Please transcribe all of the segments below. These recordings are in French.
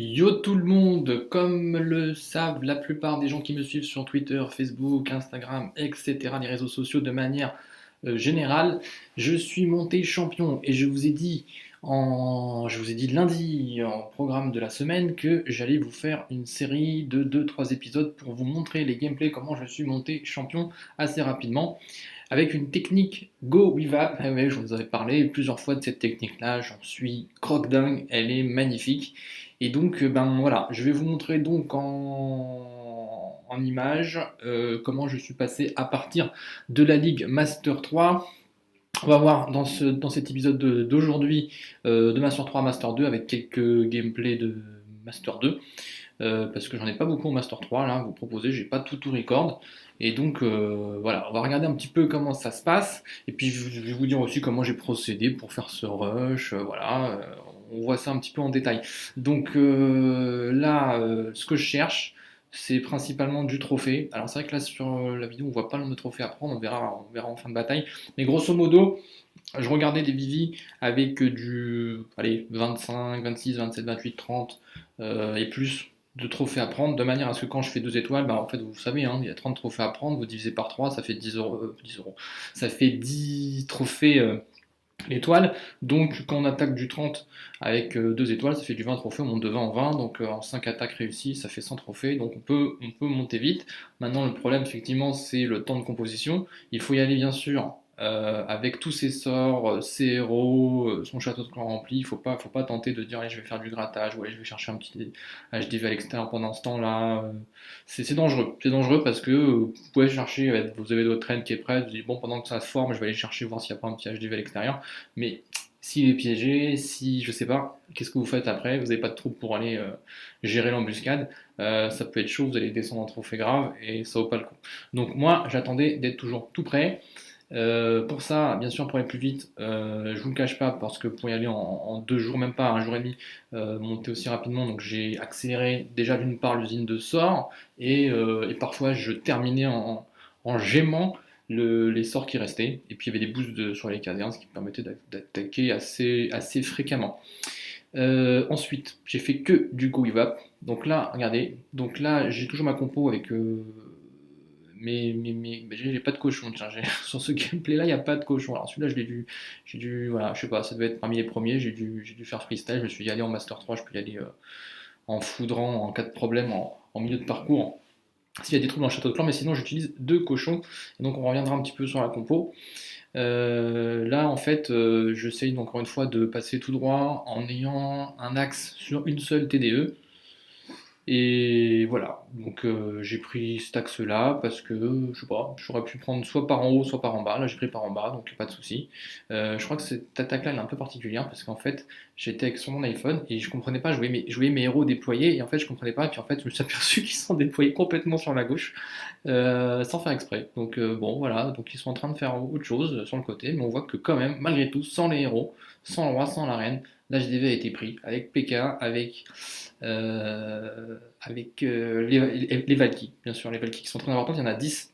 Yo tout le monde, comme le savent la plupart des gens qui me suivent sur Twitter, Facebook, Instagram, etc., les réseaux sociaux de manière générale, je suis monté champion et je vous ai dit lundi en programme de la semaine que j'allais vous faire une série de deux-trois épisodes pour vous montrer les gameplays, comment je suis monté champion assez rapidement avec une technique Go Wivap. Ah ouais, je vous en ai parlé plusieurs fois de cette technique-là, j'en suis croque-dingue, elle est magnifique. Et donc, ben voilà, je vais vous montrer donc en image comment je suis passé à partir de la Ligue Master 3. On va voir dans cet épisode d'aujourd'hui de Master 3 à Master 2 avec quelques gameplays de Master 2. Parce que j'en ai pas beaucoup en Master 3 là, vous proposez, j'ai pas tout record. Et donc voilà, on va regarder un petit peu comment ça se passe. Et puis je vais vous dire aussi comment j'ai procédé pour faire ce rush. Voilà, on voit ça un petit peu en détail. Donc là, ce que je cherche, c'est principalement du trophée. Alors c'est vrai que là sur la vidéo, on voit pas le nombre de trophées à prendre, on verra en fin de bataille. Mais grosso modo, je regardais des Vivi avec du allez, 25, 26, 27, 28, 30 et plus de trophées à prendre, de manière à ce que quand je fais 2 étoiles, bah en fait vous savez, hein, il y a 30 trophées à prendre, vous divisez par 3, ça fait 10 euros, 10 euros. Ça fait 10 trophées l'étoile, donc quand on attaque du 30 avec 2 étoiles, ça fait du 20 trophées, on monte de 20 en 20, donc en 5 attaques réussies, ça fait 100 trophées, donc on peut monter vite. Maintenant le problème effectivement c'est le temps de composition, il faut y aller bien sûr avec tous ses sorts, ses héros, son château de clan rempli, faut pas tenter de dire allez, je vais faire du grattage ou allez, je vais chercher un petit HDV à l'extérieur pendant ce temps-là. C'est dangereux parce que vous pouvez chercher, vous avez votre traîne qui est prête, vous dites bon pendant que ça se forme, je vais aller chercher voir s'il n'y a pas un petit HDV à l'extérieur, mais s'il est piégé, si je sais pas, qu'est-ce que vous faites après? Vous n'avez pas de troupes pour aller gérer l'embuscade, ça peut être chaud, vous allez descendre en trophée grave et ça vaut pas le coup. Donc moi j'attendais d'être toujours tout prêt. Pour ça, bien sûr, pour aller plus vite, je vous le cache pas, parce que pour y aller en 2 jours, même pas un jour et demi, monter aussi rapidement, donc j'ai accéléré déjà d'une part l'usine de sorts, et parfois je terminais en gémant les sorts qui restaient, et puis il y avait des boosts sur les casernes, ce qui me permettait d'attaquer assez fréquemment. Ensuite, j'ai fait que du Go Evap. Donc là, regardez, donc là j'ai toujours ma compo avec mais j'ai pas de cochon, tiens, sur ce gameplay là il n'y a pas de cochon. Alors celui-là j'ai dû, voilà, je sais pas, ça devait être parmi les premiers, j'ai dû faire freestyle, je me suis dit allez en Master 3, je peux y aller en foudrant en cas de problème en milieu de parcours, s'il y a des trous dans le château de clan, mais sinon j'utilise 2 cochons, et donc on reviendra un petit peu sur la compo. Là en fait j'essaye encore une fois de passer tout droit en ayant un axe sur une seule TDE, et voilà, donc j'ai pris cet axe-là parce que, je sais pas, j'aurais pu prendre soit par en haut, soit par en bas. Là, j'ai pris par en bas, donc pas de souci. Je crois que cette attaque-là, elle est un peu particulière parce qu'en fait, j'étais avec sur mon iPhone et je comprenais pas, je voyais mes héros déployés et en fait, je comprenais pas. Et puis en fait, je me suis aperçu qu'ils sont déployés complètement sur la gauche, sans faire exprès. Donc bon, voilà, donc ils sont en train de faire autre chose sur le côté, mais on voit que quand même, malgré tout, sans les héros, sans le roi, sans la reine, l'HDV a été pris avec PK, avec les Valkyries, bien sûr, les Valkyries qui sont très importantes, il y en a 10.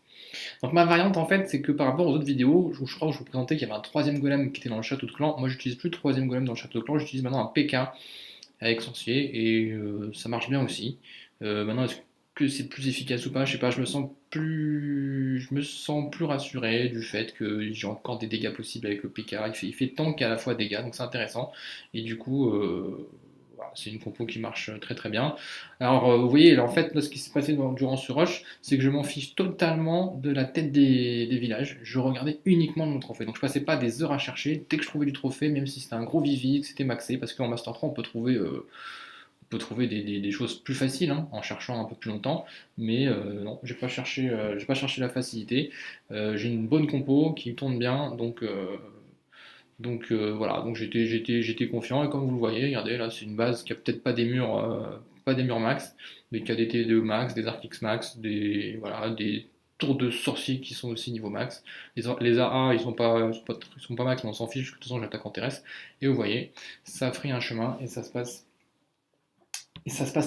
Donc ma variante en fait, c'est que par rapport aux autres vidéos, je crois que je vous présentais qu'il y avait un troisième golem qui était dans le château de clan. Moi j'utilise plus le troisième golem dans le château de clan, j'utilise maintenant un PK avec sorcier et ça marche bien aussi. Maintenant est-ce que c'est plus efficace ou pas? Je sais pas, je me sens plus rassuré du fait que j'ai encore des dégâts possibles avec le PK. Il fait tank à la fois dégâts, donc c'est intéressant. Et du coup, voilà, c'est une compo qui marche très très bien. Alors, vous voyez, là, en fait, là, ce qui s'est passé durant ce rush, c'est que je m'en fiche totalement de la tête des villages. Je regardais uniquement mon trophée. Donc, je passais pas des heures à chercher. Dès que je trouvais du trophée, même si c'était un gros Vivi, que c'était maxé, parce qu'en Master 3, on peut trouver des choses plus faciles hein, en cherchant un peu plus longtemps, mais non, j'ai pas cherché la facilité. J'ai une bonne compo qui tourne bien, donc voilà, donc j'étais confiant et comme vous le voyez, regardez là c'est une base qui a peut-être pas des murs max, mais qui a des T2 max, des Arc X max, voilà, des tours de sorciers qui sont aussi niveau max. Les AA ils sont pas max, mais on s'en fiche, de toute façon j'attaque en terrestre. Et vous voyez, ça fraye un chemin et ça se passe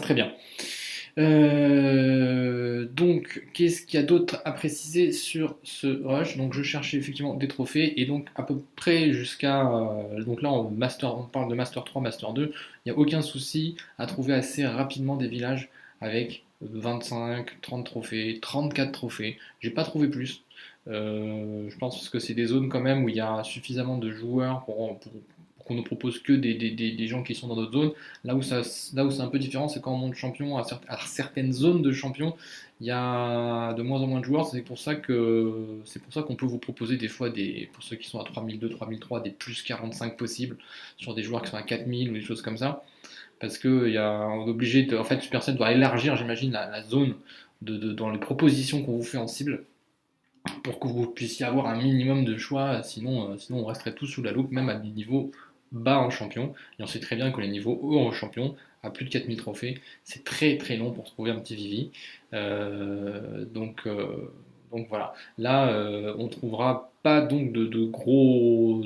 très bien. Donc, qu'est-ce qu'il y a d'autre à préciser sur ce rush? Donc, je cherchais effectivement des trophées et donc à peu près jusqu'à. Donc là, on parle de Master 3, Master 2. Il n'y a aucun souci à trouver assez rapidement des villages avec 25, 30 trophées, 34 trophées. J'ai pas trouvé plus. Je pense que c'est des zones quand même où il y a suffisamment de joueurs pour qu'on ne propose que des gens qui sont dans d'autres zones. Là où c'est un peu différent, c'est quand on monte champion à certaines zones de champion, il y a de moins en moins de joueurs. C'est pour ça qu'on peut vous proposer des fois pour ceux qui sont à 3002, 3003, des plus 45 possibles sur des joueurs qui sont à 4000 ou des choses comme ça. Parce que on est obligé en fait, Supercell doit élargir, j'imagine, la zone dans les propositions qu'on vous fait en cible pour que vous puissiez avoir un minimum de choix, sinon on resterait tous sous la loupe, même à des niveaux bas en champion. Et on sait très bien que les niveaux hauts en champion, à plus de 4000 trophées, c'est très très long pour trouver un petit Vivi. Donc voilà. Là, on trouvera pas donc de gros.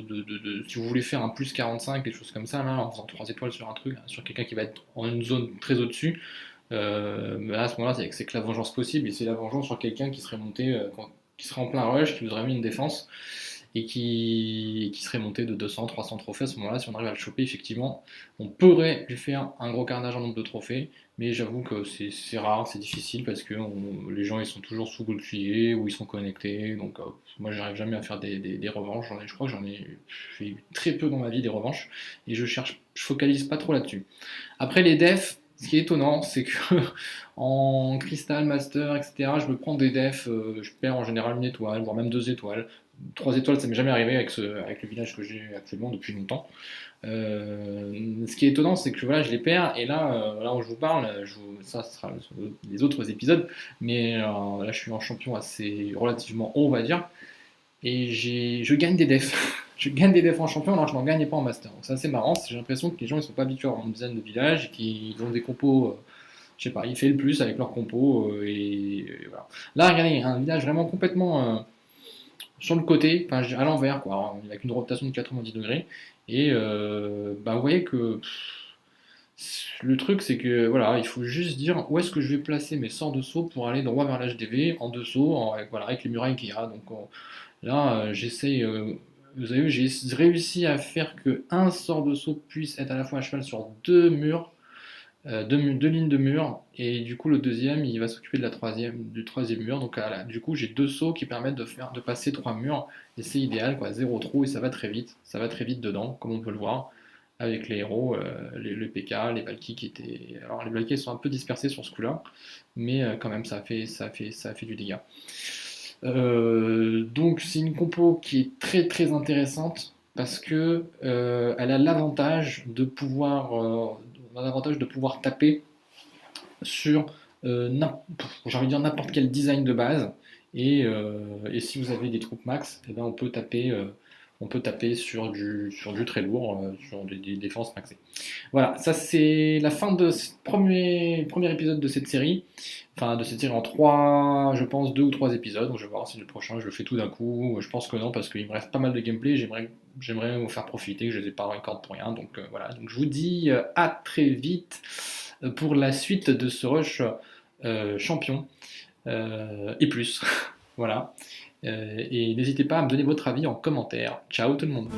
Si vous voulez faire un plus 45, des choses comme ça, là, en faisant 3 étoiles sur un truc, sur quelqu'un qui va être en une zone très au-dessus, à ce moment-là, c'est que la vengeance possible, et c'est la vengeance sur quelqu'un qui serait monté, qui serait en plein rush, qui vous aurait mis une défense, et qui serait monté de 200, 300 trophées. À ce moment-là, si on arrive à le choper, effectivement, on pourrait lui faire un gros carnage en nombre de trophées, mais j'avoue que c'est rare, c'est difficile, parce que les gens ils sont toujours sous bouclier, ou ils sont connectés, donc moi j'arrive jamais à faire des revanches, je crois que j'en ai fait très peu dans ma vie des revanches, et je focalise pas trop là-dessus. Après les defs, ce qui est étonnant, c'est que en Crystal, Master, etc., je me prends des defs, je perds en général une étoile, voire même 2 étoiles. 3 étoiles, ça m'est jamais arrivé avec le village que j'ai actuellement depuis longtemps. Ce qui est étonnant, c'est que voilà, je les perds, et là où je vous parle, ça sera les autres épisodes, mais là je suis en champion assez relativement haut, on va dire, et je gagne des defs. Je gagne des defs en champion alors que je n'en gagnais pas en master. Donc c'est assez marrant, j'ai l'impression que les gens ils sont pas habitués à avoir une dizaine de villages et qu'ils ont des compos, je sais pas, ils font le plus avec leurs compos, et voilà. Là, regardez, un village vraiment complètement sur le côté, enfin à l'envers, quoi. Alors, il n'a qu'une rotation de 90 degrés. Et bah, vous voyez que le truc, c'est que voilà, il faut juste dire où est-ce que je vais placer mes sorts de saut pour aller droit vers l'HDV en deux sauts, voilà, avec les murailles qu'il y a. Donc là, j'essaye. Vous avez vu, j'ai réussi à faire que un sort de saut puisse être à la fois à cheval sur deux murs, deux lignes de mur, et du coup le deuxième il va s'occuper du troisième mur. Donc du coup j'ai deux sauts qui permettent de passer trois murs, et c'est idéal quoi, zéro trou, et ça va très vite dedans, comme on peut le voir avec les héros, le PK, les Valkyries qui étaient. Alors les Valkyries sont un peu dispersés sur ce coup-là, mais quand même ça a fait du dégât. Donc c'est une compo qui est très très intéressante parce que elle a l'avantage de pouvoir taper sur j'ai envie de dire n'importe quel design de base, et si vous avez des troupes max, eh ben on peut taper sur du très lourd, sur des défenses maxées. Voilà, ça c'est la fin de ce premier épisode de cette série. Enfin, de cette série en trois, je pense, deux ou trois épisodes. Donc je vais voir si le prochain je le fais tout d'un coup. Je pense que non, parce qu'il me reste pas mal de gameplay. J'aimerais vous faire profiter, que je les ai pas record pour rien. Donc voilà, donc je vous dis à très vite pour la suite de ce rush champion et plus. Voilà. Et n'hésitez pas à me donner votre avis en commentaire. Ciao tout le monde.